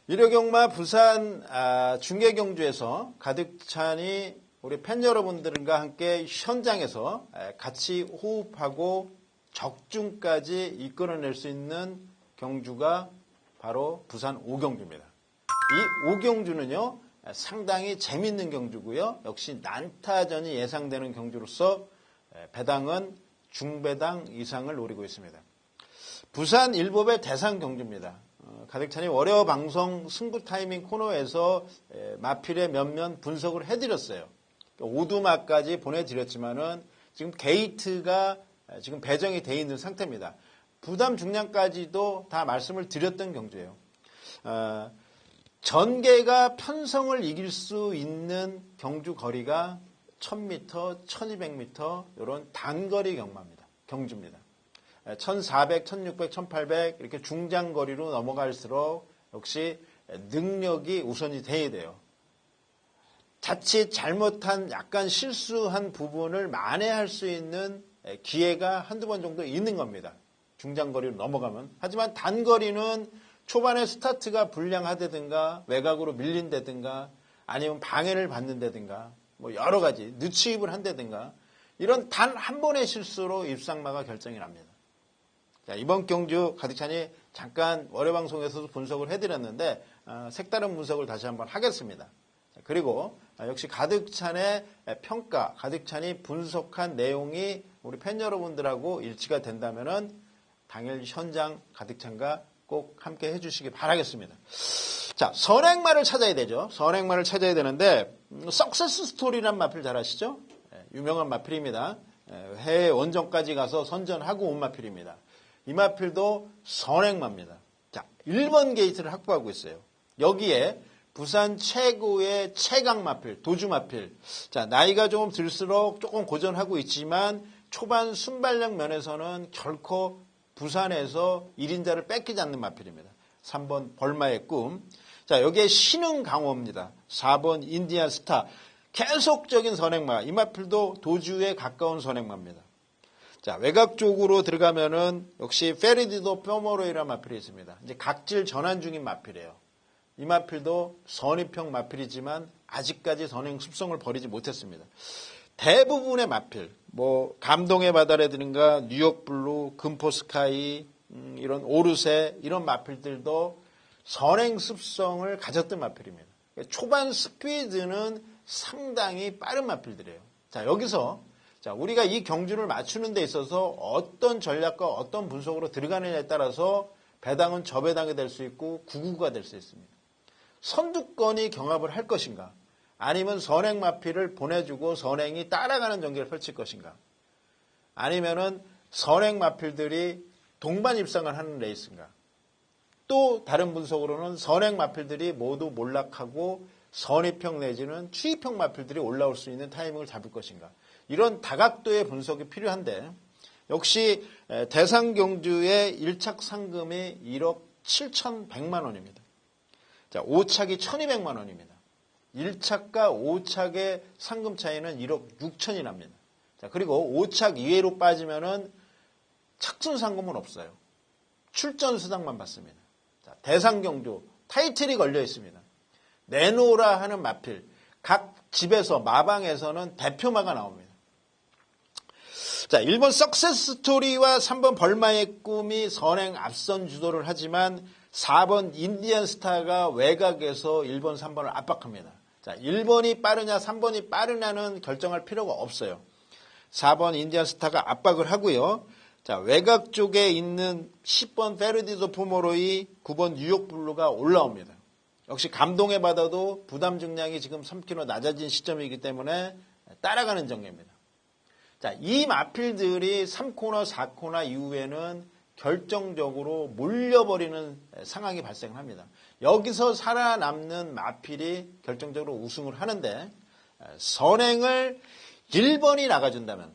일요경마 부산 중계경주에서 가득찬이 우리 팬 여러분들과 함께 현장에서 같이 호흡하고 적중까지 이끌어낼 수 있는 경주가 바로 부산 오경주입니다. 이 오경주는요, 상당히 재밌는 경주고요. 역시 난타전이 예상되는 경주로서 배당은 중배당 이상을 노리고 있습니다. 부산 일법의 대상 경주입니다. 가득찬이 월요 방송 승부 타이밍 코너에서 마필의 면면 분석을 해드렸어요. 오두막까지 보내드렸지만은 지금 게이트가 지금 배정이 돼 있는 상태입니다. 부담 중량까지도 다 말씀을 드렸던 경주예요. 전개가 편성을 이길 수 있는 경주 거리가 1000m, 1200m 이런 단거리 경주입니다. 1400, 1600, 1800 이렇게 중장거리로 넘어갈수록 역시 능력이 우선이 돼야 돼요. 자칫 잘못한 약간 실수한 부분을 만회할 수 있는 기회가 한두 번 정도 있는 겁니다. 중장거리로 넘어가면. 하지만 단거리는 초반에 스타트가 불량하다든가 외곽으로 밀린다든가 아니면 방해를 받는다든가 뭐 여러 가지 늦추입을 한다든가 이런 단 한 번의 실수로 입상마가 결정이 납니다. 자, 이번 경주 가득찬이 잠깐 월요방송에서도 분석을 해드렸는데 색다른 분석을 다시 한번 하겠습니다. 그리고 역시 가득찬의 평가, 가득찬이 분석한 내용이 우리 팬 여러분들하고 일치가 된다면은 당일 현장 가득찬과 꼭 함께 해주시기 바라겠습니다. 자, 선행마를 찾아야 되죠. 선행마를 찾아야 되는데 석세스 스토리란 마필 잘 아시죠? 유명한 마필입니다. 해외 원정까지 가서 선전하고 온 마필입니다. 이 마필도 선행마입니다. 자, 1번 게이트를 확보하고 있어요. 여기에 부산 최고의 최강 마필, 도주 마필. 자, 나이가 조금 들수록 조금 고전하고 있지만 초반 순발력 면에서는 결코 부산에서 1인자를 뺏기지 않는 마필입니다. 3번 벌마의 꿈. 자, 여기에 신흥 강호입니다. 4번 인디안 스타. 계속적인 선행마. 이 마필도 도주에 가까운 선행마입니다. 자, 외곽 쪽으로 들어가면은 역시 페리디도 뼈머로이라는 마필이 있습니다. 이제 각질 전환 중인 마필이에요. 이 마필도 선입형 마필이지만 아직까지 선행 습성을 버리지 못했습니다. 대부분의 마필, 뭐 감동의 바다라든가 뉴욕 블루, 금포 스카이, 이런 오르세 이런 마필들도 선행 습성을 가졌던 마필입니다. 초반 스피드는 상당히 빠른 마필들이에요. 자, 여기서 우리가 이 경주를 맞추는 데 있어서 어떤 전략과 어떤 분석으로 들어가느냐에 따라서 배당은 저배당이 될 수 있고 구구가 될 수 있습니다. 선두권이 경합을 할 것인가? 아니면 선행 마필을 보내주고 선행이 따라가는 전개를 펼칠 것인가? 아니면은 선행 마필들이 동반 입상을 하는 레이스인가? 또 다른 분석으로는 선행 마필들이 모두 몰락하고 선입형 내지는 추입형 마필들이 올라올 수 있는 타이밍을 잡을 것인가? 이런 다각도의 분석이 필요한데 역시 대상 경주의 1착 상금이 1억 7,100만 원입니다. 자, 5착이 1,200만 원입니다. 1착과 5착의 상금 차이는 1억 6천이 납니다. 자, 그리고 5착 이외로 빠지면은 착순 상금은 없어요. 출전 수당만 받습니다. 자, 대상 경주 타이틀이 걸려 있습니다. 내놓으라 하는 마필, 각 집에서 마방에서는 대표마가 나옵니다. 자, 1번 석세스 스토리와 3번 벌마의 꿈이 선행 앞선 주도를 하지만 4번 인디안 스타가 외곽에서 1번, 3번을 압박합니다. 자, 1번이 빠르냐 3번이 빠르냐는 결정할 필요가 없어요. 4번 인디안 스타가 압박을 하고요. 자, 외곽 쪽에 있는 10번 페르디도 포모로이, 9번 뉴욕 블루가 올라옵니다. 역시 감동의 바다도 부담 중량이 지금 3kg 낮아진 시점이기 때문에 따라가는 전개입니다. 자, 이 마필들이 3코너, 4코너 이후에는 결정적으로 몰려버리는 상황이 발생을 합니다. 여기서 살아남는 마필이 결정적으로 우승을 하는데 선행을 1번이 나가준다면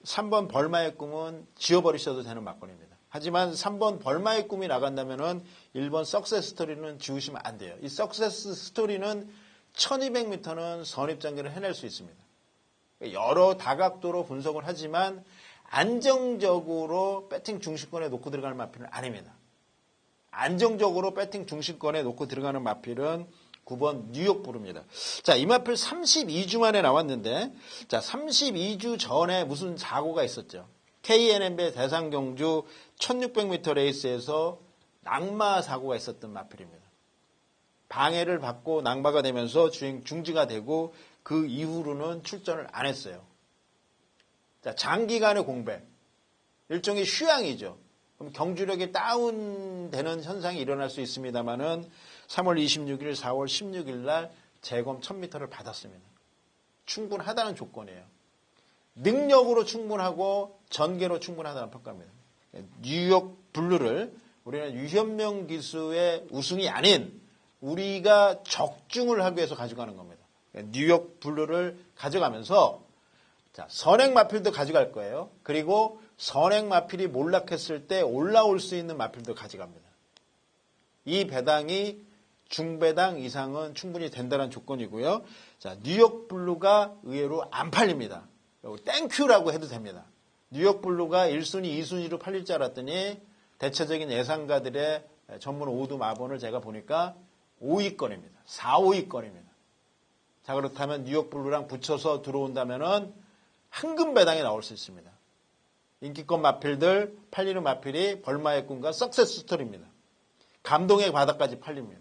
3번 벌마의 꿈은 지워버리셔도 되는 막건입니다. 하지만 3번 벌마의 꿈이 나간다면 1번 석세스 스토리는 지우시면 안 돼요. 이 석세스 스토리는 1200m는 선입장기를 해낼 수 있습니다. 여러 다각도로 분석을 하지만 안정적으로 배팅 중심권에 놓고 들어가는 마필은 아닙니다. 안정적으로 배팅 중심권에 놓고 들어가는 마필은 9번 뉴욕블루입니다. 자, 이 마필 32주 만에 나왔는데, 자, 32주 전에 무슨 사고가 있었죠. KNNB 대상 경주 1600m 레이스에서 낙마 사고가 있었던 마필입니다. 방해를 받고 낙마가 되면서 주행 중지가 되고 그 이후로는 출전을 안 했어요. 자, 장기간의 공백. 일종의 휴양이죠. 그럼 경주력이 다운되는 현상이 일어날 수 있습니다만은 3월 26일, 4월 16일 날 재검 1000m를 받았습니다. 충분하다는 조건이에요. 능력으로 충분하고 전개로 충분하다는 평가입니다. 뉴욕 블루를 우리는 유현명 기수의 우승이 아닌 우리가 적중을 하기 위해서 가져가는 겁니다. 뉴욕 블루를 가져가면서 자, 선행 마필도 가져갈 거예요. 그리고 선행 마필이 몰락했을 때 올라올 수 있는 마필도 가져갑니다. 이 배당이 중배당 이상은 충분히 된다는 조건이고요. 자, 뉴욕 블루가 의외로 안 팔립니다. 땡큐라고 해도 됩니다. 뉴욕 블루가 1순위, 2순위로 팔릴 줄 알았더니 대체적인 예상가들의 전문 오두 마번을 제가 보니까 5위권입니다. 4, 5위권입니다. 자, 그렇다면 뉴욕 블루랑 붙여서 들어온다면은 황금 배당이 나올 수 있습니다. 인기권 마필들, 팔리는 마필이 벌마의 꿈과 석세스 스토리입니다. 감동의 바다까지 팔립니다.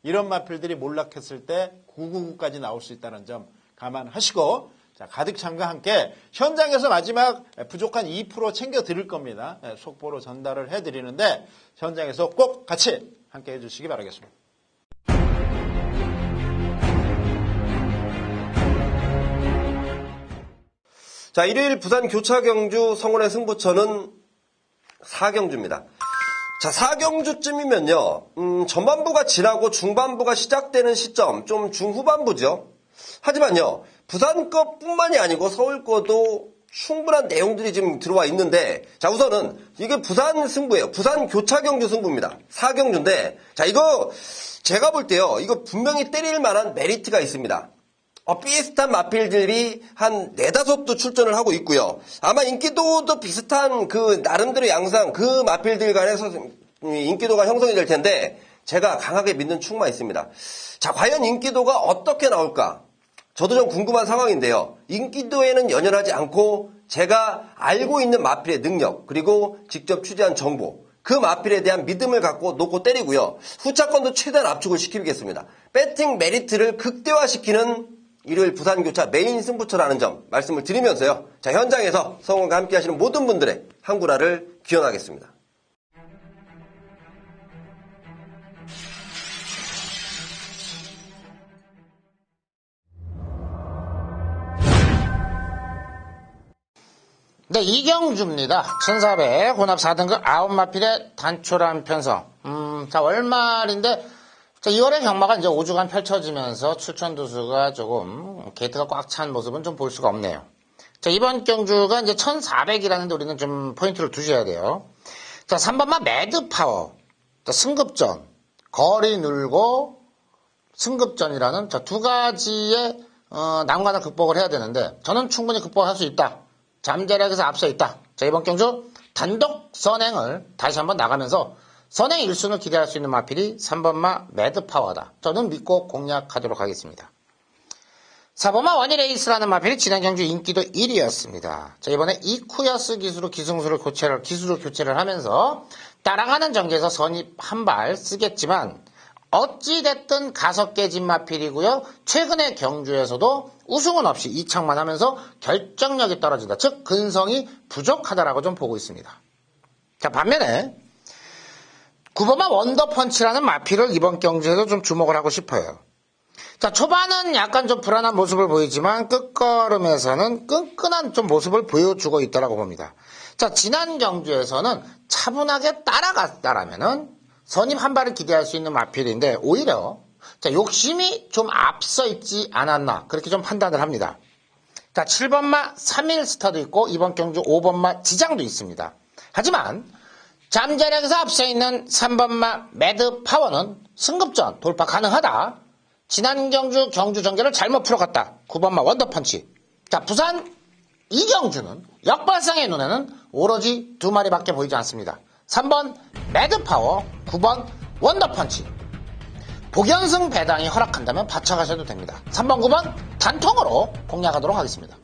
이런 마필들이 몰락했을 때 999까지 나올 수 있다는 점 감안하시고, 자, 가득참과 함께 현장에서 마지막 부족한 2% 챙겨 드릴 겁니다. 속보로 전달을 해드리는데 현장에서 꼭 같이 함께 해주시기 바라겠습니다. 자, 일요일 부산 교차 경주 성원의 승부처는 4경주입니다. 자, 4경주쯤이면요, 전반부가 지나고 중반부가 시작되는 시점, 좀 중후반부죠. 하지만요, 부산거뿐만이 아니고 서울거도 충분한 내용들이 지금 들어와 있는데, 자, 우선은 이게 부산 승부예요. 부산 교차 경주 승부입니다. 4경주인데, 자, 이거 제가 볼 때요, 이거 분명히 때릴 만한 메리트가 있습니다. 비슷한 마필들이 한 4-5도 출전을 하고 있고요. 아마 인기도도 비슷한 그 나름대로 양상 그 마필들 간에서 인기도가 형성이 될 텐데 제가 강하게 믿는 축만 있습니다. 자, 과연 인기도가 어떻게 나올까? 저도 좀 궁금한 상황인데요. 인기도에는 연연하지 않고 제가 알고 있는 마필의 능력 그리고 직접 취재한 정보 그 마필에 대한 믿음을 갖고 놓고 때리고요. 후차권도 최대한 압축을 시키겠습니다. 배팅 메리트를 극대화시키는 일요일 부산교차 메인 승부처라는 점 말씀을 드리면서요. 자, 현장에서 성원과 함께 하시는 모든 분들의 한구라를 기원하겠습니다. 네, 이경주입니다. 1400 혼합 4등급 9마필의 단촐한 편성. 자, 월말인데 자, 2월의 경마가 이제 5주간 펼쳐지면서 출전 두수가 조금 게이트가 꽉 찬 모습은 좀 볼 수가 없네요. 자, 이번 경주가 이제 1400이라는데 우리는 좀 포인트를 두셔야 돼요. 자, 3번마 매드파워. 자, 승급전. 거리 늘고 승급전이라는 자, 두 가지의 난관을 극복을 해야 되는데 저는 충분히 극복할 수 있다. 잠재력에서 앞서 있다. 자, 이번 경주 단독 선행을 다시 한번 나가면서 선행 1순을 기대할 수 있는 마필이 3번마 매드파워다. 저는 믿고 공략하도록 하겠습니다. 4번마 원희레이스라는 마필이 지난 경주 인기도 1위였습니다. 자, 이번에 이쿠야스 기수로 기승수를 교체를 하면서 따라가는 전개에서 선입 한 발 쓰겠지만 어찌됐든 가석 깨진 마필이고요. 최근의 경주에서도 우승은 없이 이착만 하면서 결정력이 떨어진다. 즉 근성이 부족하다라고 좀 보고 있습니다. 자, 반면에 9번마 원더펀치라는 마필을 이번 경주에도 좀 주목을 하고 싶어요. 자, 초반은 약간 좀 불안한 모습을 보이지만 끝걸음에서는 끈끈한 좀 모습을 보여주고 있다고 봅니다. 자, 지난 경주에서는 차분하게 따라갔다라면은 선입 한 발을 기대할 수 있는 마필인데 오히려 자, 욕심이 좀 앞서 있지 않았나 그렇게 좀 판단을 합니다. 자, 7번마 3일 스타도 있고 이번 경주 5번마 지장도 있습니다. 하지만 잠재력에서 앞서 있는 3번마 매드파워는 승급전 돌파 가능하다. 지난 경주 전개를 잘못 풀어갔다. 9번마 원더펀치. 자, 부산 이경주는 역발상의 눈에는 오로지 두 마리밖에 보이지 않습니다. 3번 매드파워, 9번 원더펀치. 복연승 배당이 허락한다면 바쳐가셔도 됩니다. 3번, 9번 단통으로 공략하도록 하겠습니다.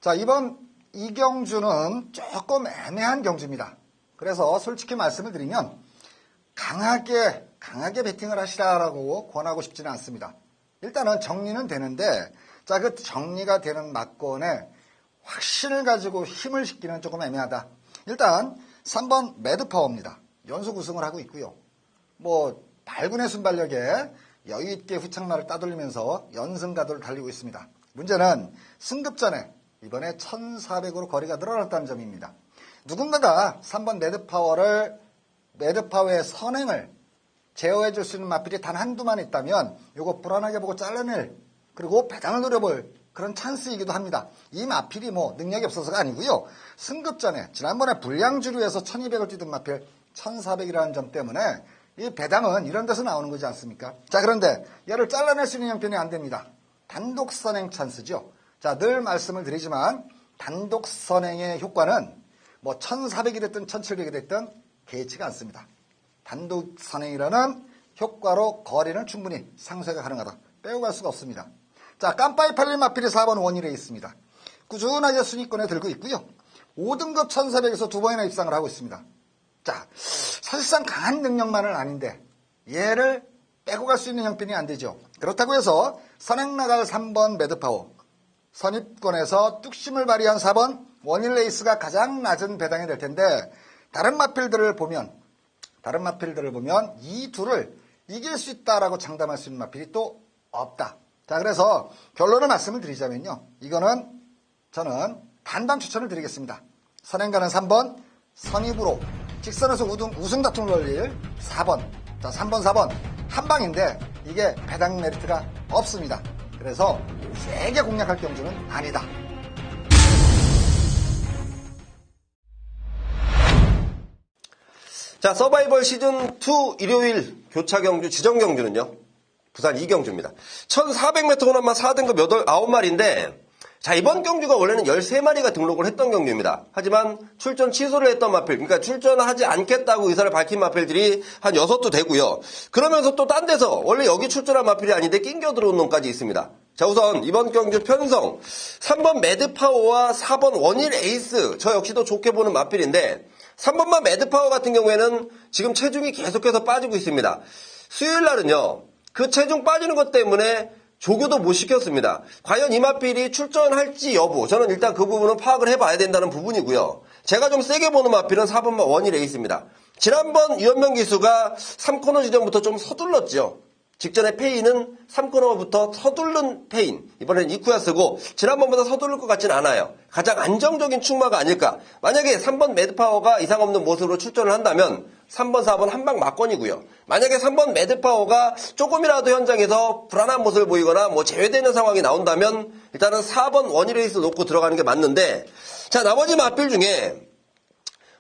자, 이번 이경주는 조금 애매한 경주입니다. 그래서 솔직히 말씀을 드리면 강하게 베팅을 하시라라고 권하고 싶지는 않습니다. 일단은 정리는 되는데, 자, 그 정리가 되는 막권에 확신을 가지고 힘을 싣기는 조금 애매하다. 일단 3번 매드파워입니다. 연속 우승을 하고 있고요. 발군의 순발력에 여유있게 후창말을 따돌리면서 연승가도를 달리고 있습니다. 문제는 승급전에 이번에 1400으로 거리가 늘어났다는 점입니다. 누군가가 3번 매드파워의 선행을 제어해 줄 수 있는 마필이 단 한두만 있다면 이거 불안하게 보고 잘라낼, 그리고 배당을 노려볼 그런 찬스이기도 합니다. 이 마필이 능력이 없어서가 아니고요. 승급전에 지난번에 불량주류에서 1200을 뛰던 마필 1400이라는 점 때문에 이 배당은 이런 데서 나오는 거지 않습니까? 자, 그런데 얘를 잘라낼 수 있는 형편이 안 됩니다. 단독 선행 찬스죠. 자, 늘 말씀을 드리지만 단독 선행의 효과는 1400이 됐든 1700이 됐든 개의치가 않습니다. 단독 선행이라는 효과로 거리는 충분히 상쇄가 가능하다. 빼고갈 수가 없습니다. 자, 깜빠이 팔린 마필이 4번 원일에 있습니다. 꾸준하게 순위권에 들고 있고요. 5등급 1400에서 2번이나 입상을 하고 있습니다. 자, 사실상 강한 능력만은 아닌데 얘를 빼고 갈 수 있는 형편이 안 되죠. 그렇다고 해서 선행 나갈 3번 매드파워, 선입권에서 뚝심을 발휘한 4번 원일 레이스가 가장 낮은 배당이 될 텐데, 다른 마필들을 보면 이 둘을 이길 수 있다라고 장담할 수 있는 마필이 또 없다. 자, 그래서 결론을 말씀을 드리자면요. 이거는 저는 단단 추천을 드리겠습니다. 선행가는 3번, 선입으로 직선에서 우승 다툼을 벌릴 4번. 자, 3번, 4번 한 방인데 이게 배당 메리트가 없습니다. 그래서 세게 공략할 경주는 아니다. 자, 서바이벌 시즌2 일요일 교차 경주 지정 경주는요, 부산 이경주입니다. 1400m 호남만 4등급 9마리인데, 자, 이번 경주가 원래는 13마리가 등록을 했던 경주입니다. 하지만 출전 취소를 했던 마필, 그러니까 출전하지 않겠다고 의사를 밝힌 마필들이 한 6도 되고요. 그러면서 또 딴 데서 원래 여기 출전한 마필이 아닌데 낑겨 들어온 놈까지 있습니다. 자, 우선 이번 경주 편성 3번 매드파워와 4번 원일 에이스, 저 역시도 좋게 보는 마필인데, 3번만 매드파워 같은 경우에는 지금 체중이 계속해서 빠지고 있습니다. 수요일 날은요, 그 체중 빠지는 것 때문에 조교도 못 시켰습니다. 과연 이 마필이 출전할지 여부, 저는 일단 그 부분은 파악을 해봐야 된다는 부분이고요. 제가 좀 세게 보는 마필은 4번만 원일 에이스입니다. 지난번 유현명 기수가 3코너 지점부터 좀 서둘렀죠. 직전에 페인은 3코너부터 서두른 페인, 이번엔 이쿠야 쓰고 지난번보다 서두를 것 같진 않아요. 가장 안정적인 충마가 아닐까. 만약에 3번 매드파워가 이상 없는 모습으로 출전을 한다면 3번, 4번 한방 막권이고요. 만약에 3번 매드파워가 조금이라도 현장에서 불안한 모습을 보이거나 제외되는 상황이 나온다면 일단은 4번 원일레이스 놓고 들어가는 게 맞는데, 자, 나머지 마필 중에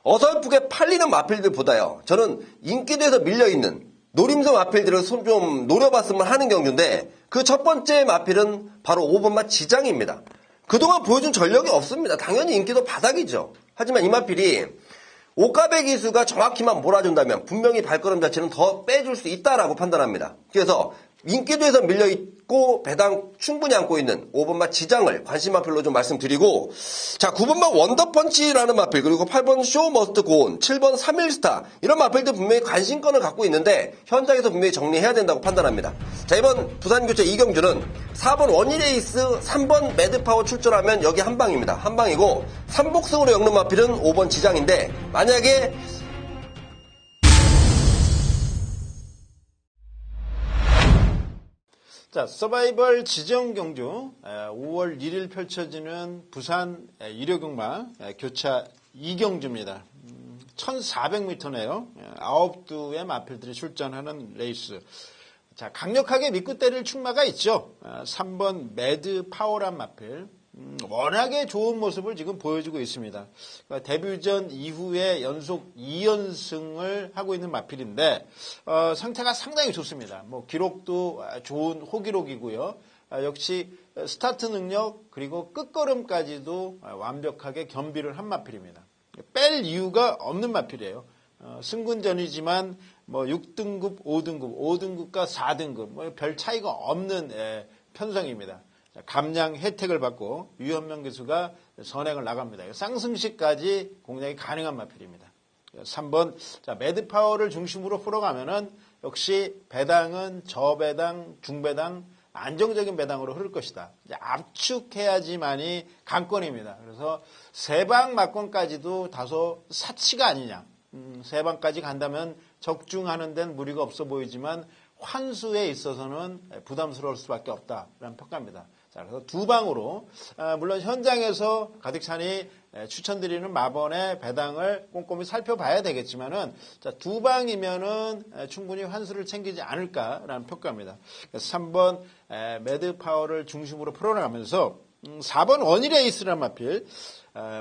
어설프게 팔리는 마필들보다요, 저는 인기도에서 밀려있는 노림수 마필들을 좀 노려봤으면 하는 경주인데, 그 첫 번째 마필은 바로 5번마 지장입니다. 그동안 보여준 전력이 없습니다. 당연히 인기도 바닥이죠. 하지만 이 마필이 오카베 기수가 정확히만 몰아준다면 분명히 발걸음 자체는 더 빼줄 수 있다라고 판단합니다. 그래서 인기도에서 밀려있고 배당 충분히 안고 있는 5번마 지장을 관심 마필로 좀 말씀드리고, 자, 9번마 원더펀치라는 마필, 그리고 8번 쇼 머스트 고온, 7번 3일스타, 이런 마필도 분명히 관심권을 갖고 있는데 현장에서 분명히 정리해야 된다고 판단합니다. 자, 이번 부산교체 이경주는 4번 원일에이스, 3번 매드파워 출전하면 여기 한 방입니다. 한 방이고, 3복승으로 엮는 마필은 5번 지장인데, 만약에 자, 서바이벌 지정 경주 5월 1일 펼쳐지는 부산 일요경마 교차 2경주입니다. 1400m네요. 9두의 마필들이 출전하는 레이스. 자, 강력하게 믿고 때릴 충마가 있죠. 3번 매드 파워란 마필. 워낙에 좋은 모습을 지금 보여주고 있습니다. 그러니까 데뷔전 이후에 연속 2연승을 하고 있는 마필인데, 상태가 상당히 좋습니다. 기록도 좋은 호기록이고요. 역시 스타트 능력 그리고 끝걸음까지도 완벽하게 겸비를 한 마필입니다. 뺄 이유가 없는 마필이에요. 승군전이지만 뭐 6등급, 5등급, 5등급과 4등급 뭐 별 차이가 없는 편성입니다. 감량 혜택을 받고 유현명 기수가 선행을 나갑니다. 쌍승시까지 공략이 가능한 마필입니다. 3번 매드파워를 중심으로 풀어가면은 역시 배당은 저배당, 중배당, 안정적인 배당으로 흐를 것이다. 이제 압축해야지만이 강권입니다. 그래서 세방 막권까지도 다소 사치가 아니냐. 세방까지 간다면 적중하는 데는 무리가 없어 보이지만 환수에 있어서는 부담스러울 수밖에 없다라는 평가입니다. 자, 그래서 두 방으로 물론 현장에서 가득 차니 추천드리는 마번의 배당을 꼼꼼히 살펴봐야 되겠지만은 두 방이면은 충분히 환수를 챙기지 않을까라는 평가입니다. 그래서 3번 매드 파워를 중심으로 풀어나가면서 4번 원일에이스라는 마필.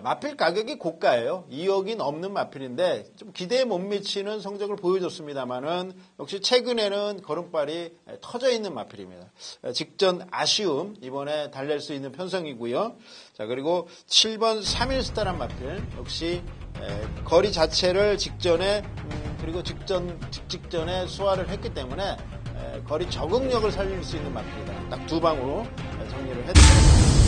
마필 가격이 고가예요. 2억이 넘는 마필인데 좀 기대에 못 미치는 성적을 보여줬습니다만은 역시 최근에는 걸음발이 터져 있는 마필입니다. 직전 아쉬움 이번에 달랠 수 있는 편성이고요. 자, 그리고 7번 3일스타란 마필 역시 거리 자체를 직전에 그리고 직전에 소화를 했기 때문에 거리 적응력을 살릴 수 있는 마필이다. 딱 두 방으로 정리를 해드립니다.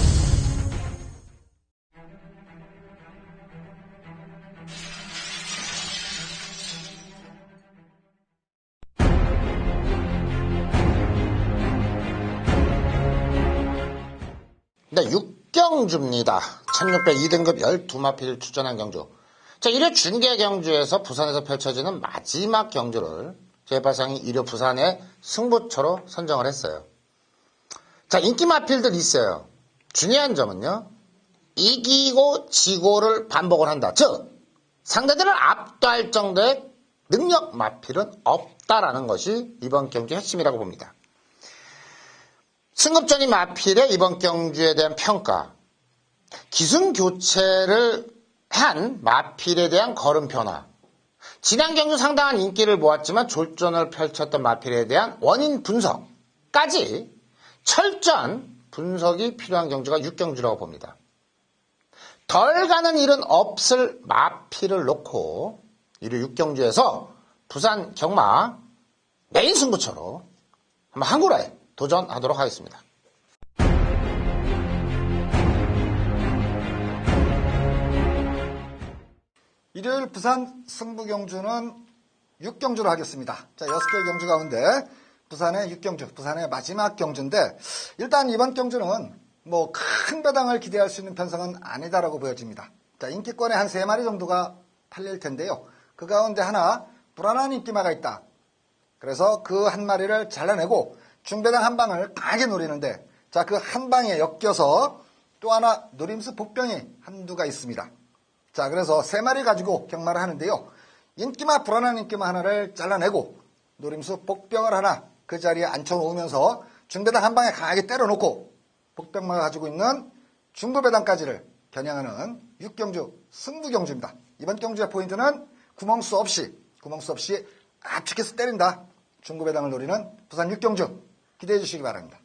네, 6경주입니다. 1602등급 12마필 추천한 경주. 자, 1회 중계 경주에서 부산에서 펼쳐지는 마지막 경주를 재발상이 1회 부산의 승부처로 선정을 했어요. 자, 인기 마필들 있어요. 중요한 점은요, 이기고 지고를 반복을 한다. 즉, 상대들을 압도할 정도의 능력 마필은 없다라는 것이 이번 경주의 핵심이라고 봅니다. 승급전이 마필의 이번 경주에 대한 평가. 기승 교체를 한 마필에 대한 걸음 변화. 지난 경주 상당한 인기를 모았지만 졸전을 펼쳤던 마필에 대한 원인 분석까지 철저한 분석이 필요한 경주가 6경주라고 봅니다. 덜 가는 일은 없을 마필을 놓고 1위 6경주에서 부산 경마 메인 승부처로 한번 한구라에 도전하도록 하겠습니다. 일요일 부산 승부경주는 6경주로 하겠습니다. 자, 6개의 경주 가운데 부산의 6경주, 부산의 마지막 경주인데 일단 이번 경주는 뭐 큰 배당을 기대할 수 있는 편성은 아니다라고 보여집니다. 자, 인기권에 한 3마리 정도가 팔릴 텐데요. 그 가운데 하나 불안한 인기마가 있다. 그래서 그 한 마리를 잘라내고 중배당 한 방을 강하게 노리는데 자, 그 한 방에 엮여서 또 하나 노림수 복병이 한두가 있습니다. 자, 그래서 3마리 가지고 경마를 하는데요. 인기마, 불안한 인기마 하나를 잘라내고 노림수 복병을 하나 그 자리에 앉혀놓으면서 중배당 한 방에 강하게 때려놓고 복병만 가지고 있는 중부배당까지를 겨냥하는 6경주 승부경주입니다. 이번 경주의 포인트는 구멍수 없이 압축해서 때린다. 중부배당을 노리는 부산 6경주 기대해 주시기 바랍니다.